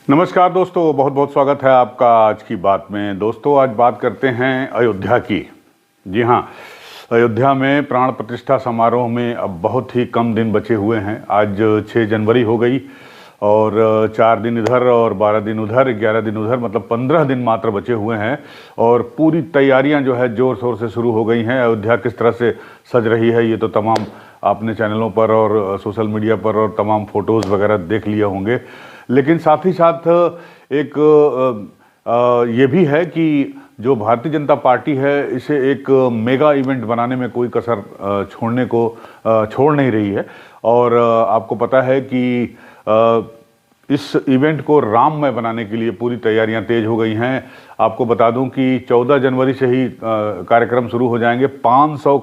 नमस्कार दोस्तों, बहुत बहुत स्वागत है आपका आज की बात में। दोस्तों, आज बात करते हैं अयोध्या की। जी हाँ, अयोध्या में प्राण प्रतिष्ठा समारोह में अब बहुत ही कम दिन बचे हुए हैं। आज 6 जनवरी हो गई और 4 दिन इधर और 12 दिन उधर, 11 दिन उधर, मतलब 15 दिन मात्र बचे हुए हैं और पूरी तैयारियां जो है ज़ोर शोर से शुरू हो गई हैं। अयोध्या किस तरह से सज रही है ये तो तमाम आपने चैनलों पर और सोशल मीडिया पर और तमाम फ़ोटोज़ वगैरह देख लिए होंगे। लेकिन साथ ही साथ एक ये भी है कि जो भारतीय जनता पार्टी है इसे एक मेगा इवेंट बनाने में कोई कसर छोड़ नहीं रही है। और आपको पता है कि इस इवेंट को राममय बनाने के लिए पूरी तैयारियां तेज हो गई हैं। आपको बता दूं कि 14 जनवरी से ही कार्यक्रम शुरू हो जाएंगे। 500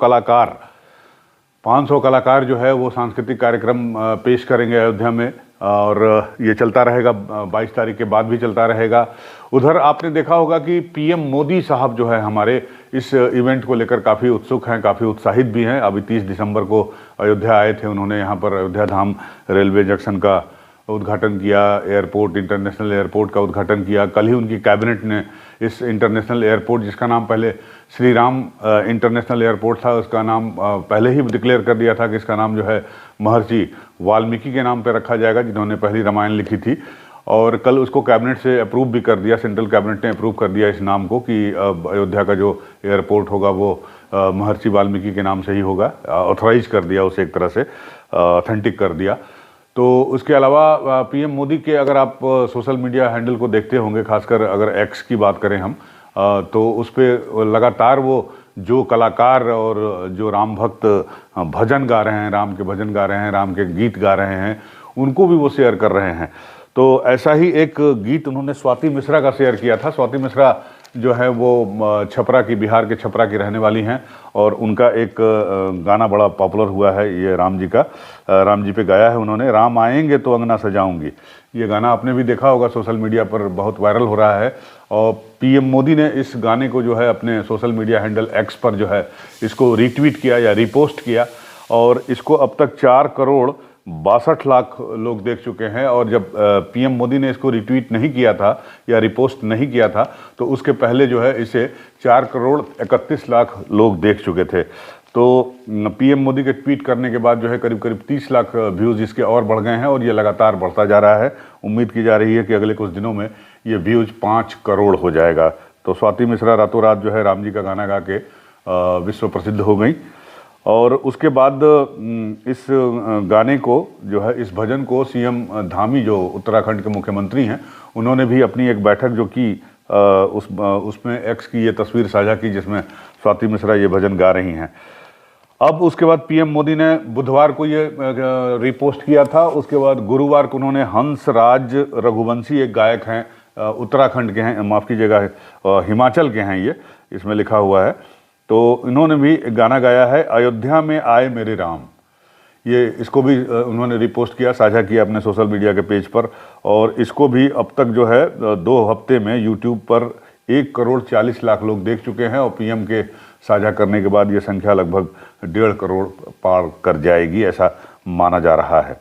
कलाकार जो है वो सांस्कृतिक कार्यक्रम पेश करेंगे अयोध्या में और ये चलता रहेगा, 22 तारीख के बाद भी चलता रहेगा। उधर आपने देखा होगा कि पीएम मोदी साहब जो है हमारे इस इवेंट को लेकर काफ़ी उत्सुक हैं, काफ़ी उत्साहित भी हैं। अभी 30 दिसंबर को अयोध्या आए थे, उन्होंने यहाँ पर अयोध्या धाम रेलवे जंक्शन का उद्घाटन किया, एयरपोर्ट, इंटरनेशनल एयरपोर्ट का उद्घाटन किया। कल ही उनकी कैबिनेट ने इस इंटरनेशनल एयरपोर्ट, जिसका नाम पहले श्री राम इंटरनेशनल एयरपोर्ट था, उसका नाम पहले ही डिक्लेयर कर दिया था कि इसका नाम जो है महर्षि वाल्मीकि के नाम पर रखा जाएगा, जिन्होंने पहली रामायण लिखी थी। और कल उसको कैबिनेट से अप्रूव भी कर दिया, सेंट्रल कैबिनेट ने अप्रूव कर दिया इस नाम को कि अयोध्या का जो एयरपोर्ट होगा वो महर्षि वाल्मीकि के नाम से ही होगा। ऑथराइज कर दिया उसे, एक तरह से ऑथेंटिक कर दिया। तो उसके अलावा पीएम मोदी के अगर आप सोशल मीडिया हैंडल को देखते होंगे, खासकर अगर एक्स की बात करें हम, तो उस पर लगातार वो जो कलाकार और जो राम भक्त भजन गा रहे हैं, राम के भजन गा रहे हैं, राम के गीत गा रहे हैं, उनको भी वो शेयर कर रहे हैं। तो ऐसा ही एक गीत उन्होंने स्वाति मिश्रा का शेयर किया था। स्वाति मिश्रा जो है वो छपरा की, बिहार के छपरा की रहने वाली हैं और उनका एक गाना बड़ा पॉपुलर हुआ है, ये राम जी पे गाया है उन्होंने, राम आएंगे तो अंगना सजाऊंगी। ये गाना आपने भी देखा होगा, सोशल मीडिया पर बहुत वायरल हो रहा है। और पीएम मोदी ने इस गाने को जो है अपने सोशल मीडिया हैंडल एक्स पर जो है इसको रीट्वीट किया या रीपोस्ट किया और इसको अब तक 4,62,00,000 लोग देख चुके हैं। और जब पीएम मोदी ने इसको रिट्वीट नहीं किया था या रिपोस्ट नहीं किया था तो उसके पहले जो है इसे 4,31,00,000 लोग देख चुके थे। तो पीएम मोदी के ट्वीट करने के बाद जो है करीब करीब 30 लाख व्यूज़ इसके और बढ़ गए हैं और ये लगातार बढ़ता जा रहा है। उम्मीद की जा रही है कि अगले कुछ दिनों में ये व्यूज़ 5 करोड़ हो जाएगा। तो स्वाति मिश्रा रातों रात जो है राम जी का गाना गा के विश्व प्रसिद्ध हो गई। और उसके बाद इस गाने को जो है, इस भजन को सीएम धामी जो उत्तराखंड के मुख्यमंत्री हैं, उन्होंने भी अपनी एक बैठक जो की उसमें एक्स की ये तस्वीर साझा की जिसमें स्वाति मिश्रा ये भजन गा रही हैं। अब उसके बाद पीएम मोदी ने बुधवार को ये रिपोस्ट किया था। उसके बाद गुरुवार को उन्होंने हंसराज रघुवंशी, एक गायक हैं, उत्तराखंड के हैं, माफ़ कीजिएगा हिमाचल के हैं, ये इसमें लिखा हुआ है, तो इन्होंने भी गाना गाया है, अयोध्या में आए मेरे राम। ये इसको भी उन्होंने रिपोस्ट किया, साझा किया अपने सोशल मीडिया के पेज पर। और इसको भी अब तक जो है 2 हफ्ते में यूट्यूब पर 1,40,00,000 लोग देख चुके हैं और पीएम के साझा करने के बाद ये संख्या लगभग 1.5 करोड़ पार कर जाएगी, ऐसा माना जा रहा है।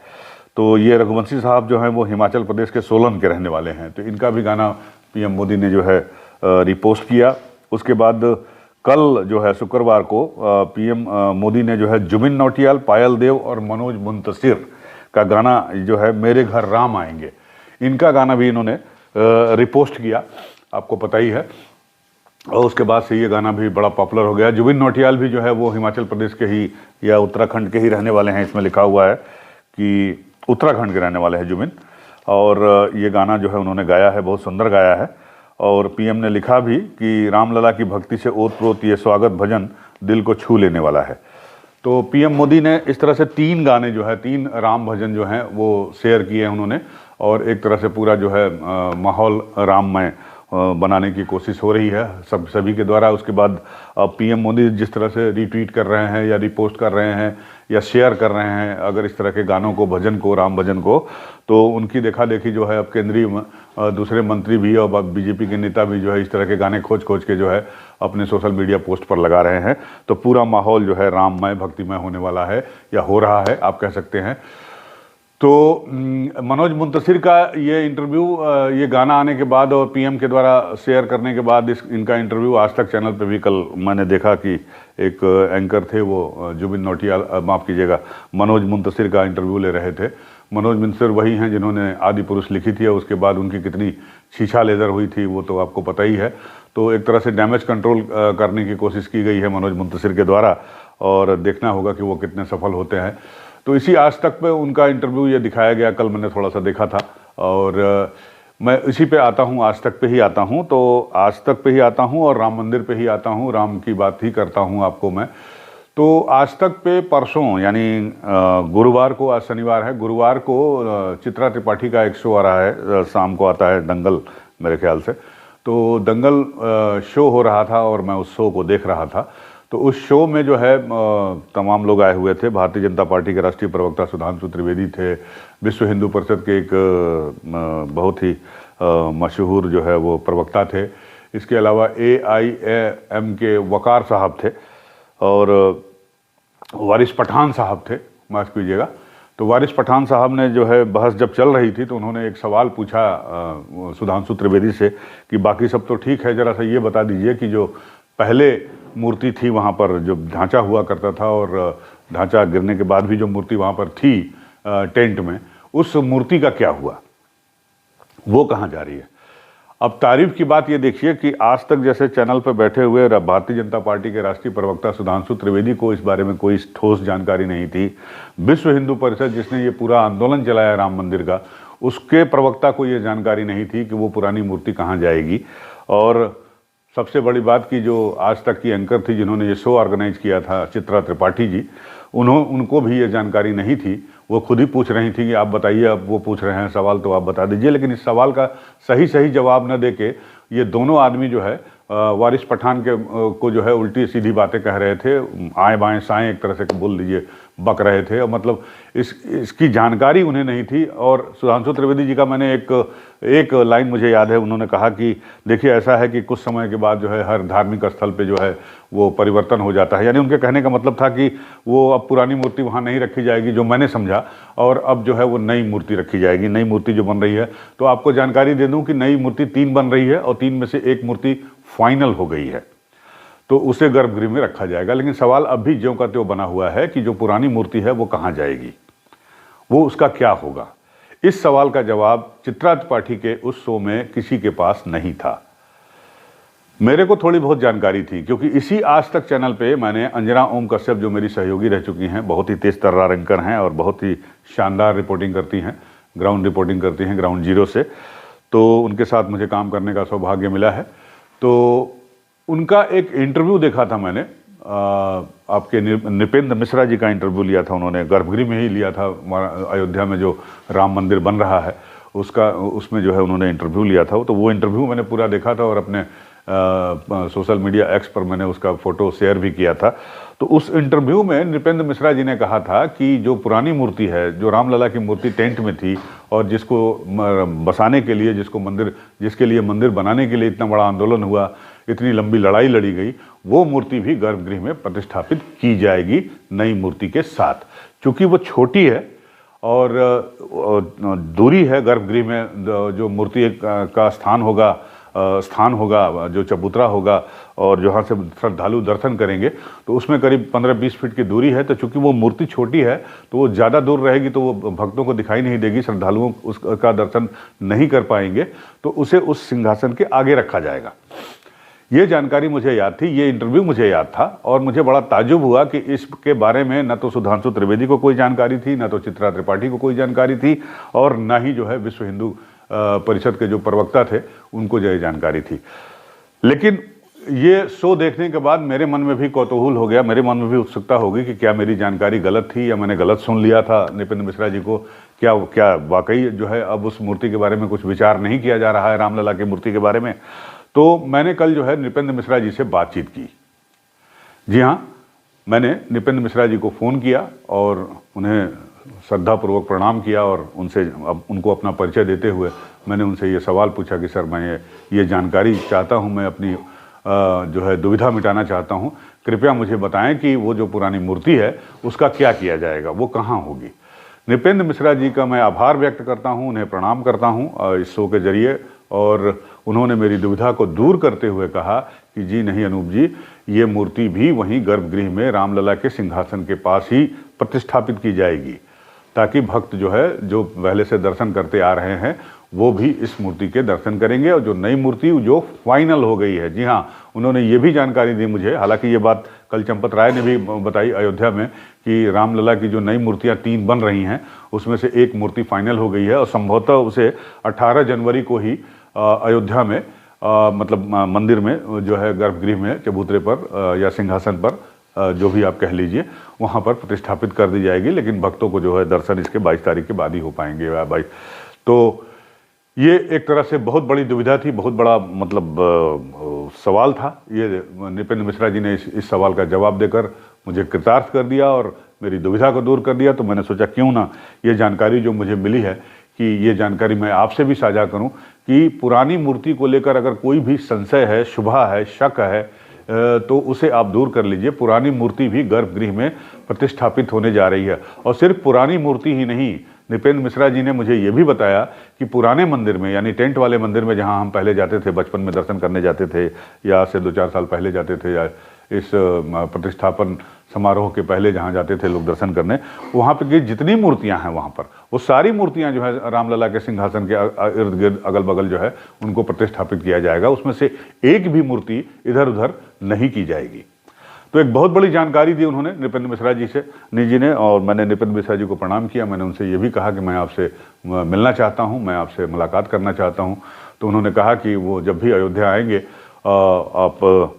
तो ये रघुवंशी साहब जो हैं वो हिमाचल प्रदेश के सोलन के रहने वाले हैं, तो इनका भी गाना पीएम मोदी ने जो है रिपोस्ट किया। उसके बाद कल जो है शुक्रवार को पीएम मोदी ने जो है जुबिन नौटियाल, पायल देव और मनोज मुंतशिर का गाना जो है मेरे घर राम आएंगे, इनका गाना भी इन्होंने रिपोस्ट किया, आपको पता ही है। और उसके बाद से ये गाना भी बड़ा पॉपुलर हो गया। जुबिन नौटियाल भी जो है वो हिमाचल प्रदेश के ही या उत्तराखंड के ही रहने वाले हैं, इसमें लिखा हुआ है कि उत्तराखंड के रहने वाले हैं जुबिन। और ये गाना जो है उन्होंने गाया है, बहुत सुंदर गाया है। और पीएम ने लिखा भी कि रामलला की भक्ति से ओतप्रोत ये स्वागत भजन दिल को छू लेने वाला है। तो पीएम मोदी ने इस तरह से 3 गाने जो है, 3 राम भजन जो हैं वो शेयर किए हैं उन्होंने और एक तरह से पूरा जो है माहौल राममय बनाने की कोशिश हो रही है सभी के द्वारा। उसके बाद पीएम मोदी जिस तरह से रीट्वीट कर रहे हैं या रिपोस्ट कर रहे हैं या शेयर कर रहे हैं अगर इस तरह के गानों को, भजन को, राम भजन को, तो उनकी देखा देखी जो है अब केंद्रीय दूसरे मंत्री भी और बीजेपी के नेता भी जो है इस तरह के गाने खोज खोज के जो है अपने सोशल मीडिया पोस्ट पर लगा रहे हैं। तो पूरा माहौल जो है राममय, भक्तिमय होने वाला है या हो रहा है, आप कह सकते हैं। तो मनोज मुंतशिर का ये इंटरव्यू, ये गाना आने के बाद और पीएम के द्वारा शेयर करने के बाद इनका इंटरव्यू आज तक चैनल पे भी कल मैंने देखा कि एक एंकर थे वो जुबिन नौटियाल, माफ़ कीजिएगा, मनोज मुंतशिर का इंटरव्यू ले रहे थे। मनोज मुंतशिर वही हैं जिन्होंने आदि पुरुष लिखी थी और उसके बाद उनकी कितनी छीछा लेदर हुई थी वो तो आपको पता ही है। तो एक तरह से डैमेज कंट्रोल करने की कोशिश की गई है मनोज मुंतशिर के द्वारा और देखना होगा कि वो कितने सफल होते हैं। तो इसी आज तक पे उनका इंटरव्यू ये दिखाया गया, कल मैंने थोड़ा सा देखा था और मैं इसी पे आता हूँ, आज तक पे ही आता हूँ। तो आज तक पे ही आता हूँ और राम मंदिर पे ही आता हूँ, राम की बात ही करता हूँ आपको मैं। तो आज तक पे परसों यानी गुरुवार को, आज शनिवार है, गुरुवार को चित्रा त्रिपाठी का एक शो आ रहा है, शाम को आता है, दंगल मेरे ख्याल से। तो दंगल शो हो रहा था और मैं उस शो को देख रहा था। तो उस शो में जो है तमाम लोग आए हुए थे। भारतीय जनता पार्टी के राष्ट्रीय प्रवक्ता सुधांशु त्रिवेदी थे, विश्व हिंदू परिषद के एक बहुत ही मशहूर जो है वो प्रवक्ता थे। इसके अलावा AIAM के वकार साहब थे और वारिस पठान साहब थे, माफ़ कीजिएगा। तो वारिस पठान साहब ने जो है बहस जब चल रही थी तो उन्होंने एक सवाल पूछा सुधांशु त्रिवेदी से कि बाकी सब तो ठीक है, ज़रा सा ये बता दीजिए कि जो पहले मूर्ति थी वहाँ पर, जो ढांचा हुआ करता था और ढांचा गिरने के बाद भी जो मूर्ति वहाँ पर थी टेंट में, उस मूर्ति का क्या हुआ, वो कहाँ जा रही है। अब तारीफ की बात ये देखिए कि आज तक जैसे चैनल पर बैठे हुए भारतीय जनता पार्टी के राष्ट्रीय प्रवक्ता सुधांशु त्रिवेदी को इस बारे में कोई ठोस जानकारी नहीं थी। विश्व हिंदू परिषद जिसने ये पूरा आंदोलन चलाया राम मंदिर का, उसके प्रवक्ता को ये जानकारी नहीं थी कि वो पुरानी मूर्ति कहाँ जाएगी। और सबसे बड़ी बात कि जो आज तक की एंकर थी जिन्होंने ये शो ऑर्गेनाइज किया था, चित्रा त्रिपाठी जी, उनको भी ये जानकारी नहीं थी। वो खुद ही पूछ रही थी कि आप बताइए, अब वो पूछ रहे हैं सवाल तो आप बता दीजिए। लेकिन इस सवाल का सही जवाब न देके ये दोनों आदमी जो है वारिस पठान को जो है उल्टी सीधी बातें कह रहे थे, आए बाएं साएं एक तरह से बोल लीजिए, बक रहे थे। और मतलब इसकी जानकारी उन्हें नहीं थी। और सुधांशु त्रिवेदी जी का मैंने एक लाइन मुझे याद है, उन्होंने कहा कि देखिए ऐसा है कि कुछ समय के बाद जो है हर धार्मिक स्थल पे जो है वो परिवर्तन हो जाता है। यानी उनके कहने का मतलब था कि वो अब पुरानी मूर्ति वहाँ नहीं रखी जाएगी, जो मैंने समझा, और अब जो है वो नई मूर्ति रखी जाएगी, नई मूर्ति जो बन रही है। तो आपको जानकारी दे दूं कि नई मूर्ति 3 बन रही है और 3 में से एक मूर्ति फाइनल हो गई है, तो उसे गर्भगृह में रखा जाएगा। लेकिन सवाल अब भी ज्यों का त्यों बना हुआ है कि जो पुरानी मूर्ति है वो कहाँ जाएगी, वो उसका क्या होगा। इस सवाल का जवाब चित्रा त्रिपाठी के उस शो में किसी के पास नहीं था। मेरे को थोड़ी बहुत जानकारी थी क्योंकि इसी आज तक चैनल पे मैंने अंजना ओम कश्यप, जो मेरी सहयोगी रह चुकी हैं, बहुत ही तेज तर्रार एंकर हैं और बहुत ही शानदार रिपोर्टिंग करती हैं, ग्राउंड रिपोर्टिंग करती हैं ग्राउंड जीरो से। तो उनके साथ मुझे काम करने का सौभाग्य मिला है। तो उनका एक इंटरव्यू देखा था मैंने, आपके नृपेंद्र मिश्रा जी का इंटरव्यू लिया था उन्होंने, गर्भगृह में ही लिया था, अयोध्या में जो राम मंदिर बन रहा है उसमें जो है उन्होंने इंटरव्यू लिया था। तो वो इंटरव्यू मैंने पूरा देखा था और अपने सोशल मीडिया एक्स पर मैंने उसका फोटो शेयर भी किया था। तो उस इंटरव्यू में नृपेंद्र मिश्रा जी ने कहा था कि जो पुरानी मूर्ति है, जो रामलला की मूर्ति टेंट में थी और जिसको बसाने के लिए, जिसके लिए मंदिर बनाने के लिए इतना बड़ा आंदोलन हुआ, इतनी लंबी लड़ाई लड़ी गई, वो मूर्ति भी गर्भगृह में प्रतिष्ठापित की जाएगी नई मूर्ति के साथ। चूंकि वो छोटी है और दूरी है गर्भगृह में, जो मूर्ति का स्थान होगा, जो चबूतरा होगा और जहाँ से श्रद्धालु दर्शन करेंगे, तो उसमें करीब 15-20 फीट की दूरी है। तो चूंकि वो मूर्ति छोटी है तो वो ज़्यादा दूर रहेगी तो वो भक्तों को दिखाई नहीं देगी, श्रद्धालुओं उसका दर्शन नहीं कर पाएंगे, तो उसे उस सिंहासन के आगे रखा जाएगा। ये जानकारी मुझे याद थी, ये इंटरव्यू मुझे याद था और मुझे बड़ा ताज्जुब हुआ कि इसके बारे में न तो सुधांशु त्रिवेदी को कोई जानकारी थी, न तो चित्रा त्रिपाठी को कोई जानकारी थी और न ही जो है विश्व हिंदू परिषद के जो प्रवक्ता थे उनको जो जानकारी थी। लेकिन ये शो देखने के बाद मेरे मन में भी कौतूहल हो गया, मेरे मन में भी उत्सुकता होगी कि क्या मेरी जानकारी गलत थी या मैंने गलत सुन लिया था नृपेंद्र मिश्रा जी को। क्या वाकई जो है अब उस मूर्ति के बारे में कुछ विचार नहीं किया जा रहा है, रामलला की मूर्ति के बारे में। तो मैंने कल जो है नृपेंद्र मिश्रा जी से बातचीत की। जी हाँ, मैंने नृपेंद्र मिश्रा जी को फ़ोन किया और उन्हें श्रद्धापूर्वक प्रणाम किया और उनको अपना परिचय देते हुए मैंने उनसे ये सवाल पूछा कि सर, मैं ये जानकारी चाहता हूँ, मैं अपनी जो है दुविधा मिटाना चाहता हूँ, कृपया मुझे बताएं कि वो जो पुरानी मूर्ति है उसका क्या किया जाएगा, वो कहाँ होगी। नृपेंद्र मिश्रा जी का मैं आभार व्यक्त करता हूं, उन्हें प्रणाम करता हूं इस शो के जरिए, और उन्होंने मेरी दुविधा को दूर करते हुए कहा कि जी नहीं अनूप जी, ये मूर्ति भी वहीं गर्भगृह में रामलला के सिंहासन के पास ही प्रतिष्ठापित की जाएगी, ताकि भक्त जो है, जो पहले से दर्शन करते आ रहे हैं, वो भी इस मूर्ति के दर्शन करेंगे। और जो नई मूर्ति जो फाइनल हो गई है, जी हाँ, उन्होंने ये भी जानकारी दी मुझे, हालांकि ये बात कल चंपत राय ने भी बताई अयोध्या में कि रामलला की जो नई मूर्तियां 3 बन रही हैं, उसमें से एक मूर्ति फाइनल हो गई है और संभवतः उसे 18 जनवरी को ही अयोध्या में मतलब मंदिर में जो है गर्भगृह में चबूतरे पर या सिंहासन पर जो भी आप कह लीजिए, वहाँ पर प्रतिष्ठापित कर दी जाएगी। लेकिन भक्तों को जो है दर्शन इसके 22 तारीख के बाद ही हो पाएंगे। 22 तो ये एक तरह से बहुत बड़ी दुविधा थी, बहुत बड़ा मतलब सवाल था। ये नृपेंद्र मिश्रा जी ने इस सवाल का जवाब देकर मुझे कृतार्थ कर दिया और मेरी दुविधा को दूर कर दिया। तो मैंने सोचा क्यों ना ये जानकारी जो मुझे मिली है कि ये जानकारी मैं आपसे भी साझा करूं कि पुरानी मूर्ति को लेकर अगर कोई भी संशय है, शुभा है, शक है, तो उसे आप दूर कर लीजिए। पुरानी मूर्ति भी गर्भगृह में प्रतिष्ठापित होने जा रही है। और सिर्फ पुरानी मूर्ति ही नहीं, नृपेंद्र मिश्रा जी ने मुझे ये भी बताया कि पुराने मंदिर में, यानी टेंट वाले मंदिर में जहां हम पहले जाते थे, बचपन में दर्शन करने जाते थे, या से 2-4 साल पहले जाते थे, या इस प्रतिष्ठापन समारोह के पहले जहाँ जाते थे लोग दर्शन करने, वहाँ पे की जितनी मूर्तियाँ हैं वहाँ पर, वो सारी मूर्तियाँ जो है रामलला के सिंहासन के इर्द गिर्द अगल बगल जो है उनको प्रतिष्ठापित किया जाएगा। उसमें से एक भी मूर्ति इधर उधर नहीं की जाएगी। तो एक बहुत बड़ी जानकारी दी उन्होंने नृपेंद्र मिश्रा जी से जी ने, और मैंने नृपेंद्र मिश्रा जी को प्रणाम किया। मैंने उनसे ये भी कहा कि मैं आपसे मिलना चाहता हूँ, मैं आपसे मुलाकात करना चाहता हूँ। तो उन्होंने कहा कि वो जब भी अयोध्या आएंगे आप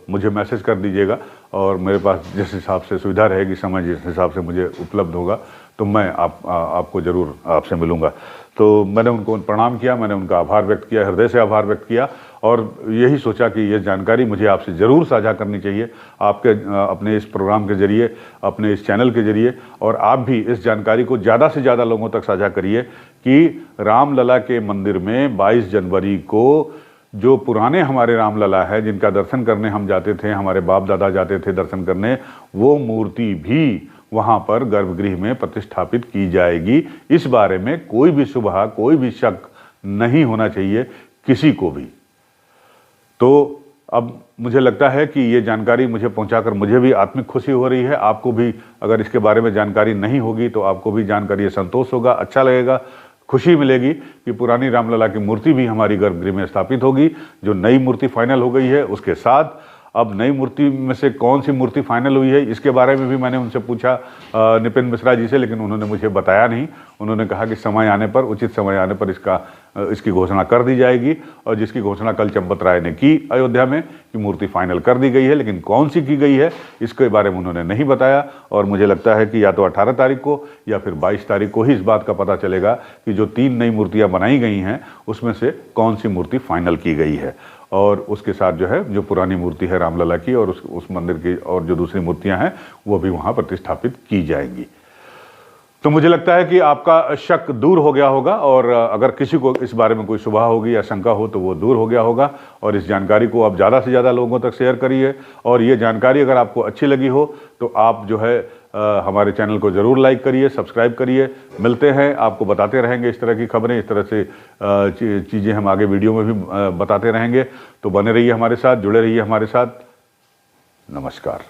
मुझे मैसेज कर दीजिएगा, और मेरे पास जिस हिसाब से सुविधा रहेगी, समय जिस हिसाब से मुझे उपलब्ध होगा, तो मैं आपको ज़रूर आपसे मिलूँगा। तो मैंने उनको प्रणाम किया, मैंने उनका आभार व्यक्त किया, हृदय से आभार व्यक्त किया, और यही सोचा कि ये जानकारी मुझे आपसे ज़रूर साझा करनी चाहिए, आपके अपने इस प्रोग्राम के ज़रिए, अपने इस चैनल के ज़रिए। और आप भी इस जानकारी को ज़्यादा से ज़्यादा लोगों तक साझा करिए कि रामलला के मंदिर में 22 जनवरी को जो पुराने हमारे रामलला है, जिनका दर्शन करने हम जाते थे, हमारे बाप दादा जाते थे दर्शन करने, वो मूर्ति भी वहाँ पर गर्भगृह में प्रतिष्ठापित की जाएगी। इस बारे में कोई भी शुबहा, कोई भी शक नहीं होना चाहिए किसी को भी। तो अब मुझे लगता है कि ये जानकारी मुझे पहुंचाकर मुझे भी आत्मिक खुशी हो रही है। आपको भी अगर इसके बारे में जानकारी नहीं होगी तो आपको भी जानकर ये संतोष होगा, अच्छा लगेगा, खुशी मिलेगी कि पुरानी रामलला की मूर्ति भी हमारी गर्भगृह में स्थापित होगी। जो नई मूर्ति फाइनल हो गई है, उसके साथ अब नई मूर्ति में से कौन सी मूर्ति फाइनल हुई है, इसके बारे में भी मैंने उनसे पूछा नृपेंद्र मिश्रा जी से, लेकिन उन्होंने मुझे बताया नहीं। उन्होंने कहा कि समय आने पर, उचित समय आने पर इसकी घोषणा कर दी जाएगी। और जिसकी घोषणा कल चंपत राय ने की अयोध्या में कि मूर्ति फाइनल कर दी गई है, लेकिन कौन सी की गई है इसके बारे में उन्होंने नहीं बताया। और मुझे लगता है कि या तो 18 तारीख को या फिर 22 तारीख को ही इस बात का पता चलेगा कि जो 3 नई मूर्तियाँ बनाई गई हैं उसमें से कौन सी मूर्ति फाइनल की गई है। और उसके साथ जो है, जो पुरानी मूर्ति है रामलला की और उस मंदिर की और जो दूसरी मूर्तियां हैं वो भी वहां प्रतिष्ठापित की जाएंगी। तो मुझे लगता है कि आपका शक दूर हो गया होगा, और अगर किसी को इस बारे में कोई शुबहा होगी या शंका हो तो वो दूर हो गया होगा। और इस जानकारी को आप ज़्यादा से ज़्यादा लोगों तक शेयर करिए। और ये जानकारी अगर आपको अच्छी लगी हो तो आप जो है हमारे चैनल को ज़रूर लाइक करिए, सब्सक्राइब करिए। मिलते हैं, आपको बताते रहेंगे इस तरह की खबरें, इस तरह से चीज़ें हम आगे वीडियो में भी बताते रहेंगे। तो बने रहिए हमारे साथ, जुड़े रहिए हमारे साथ। नमस्कार।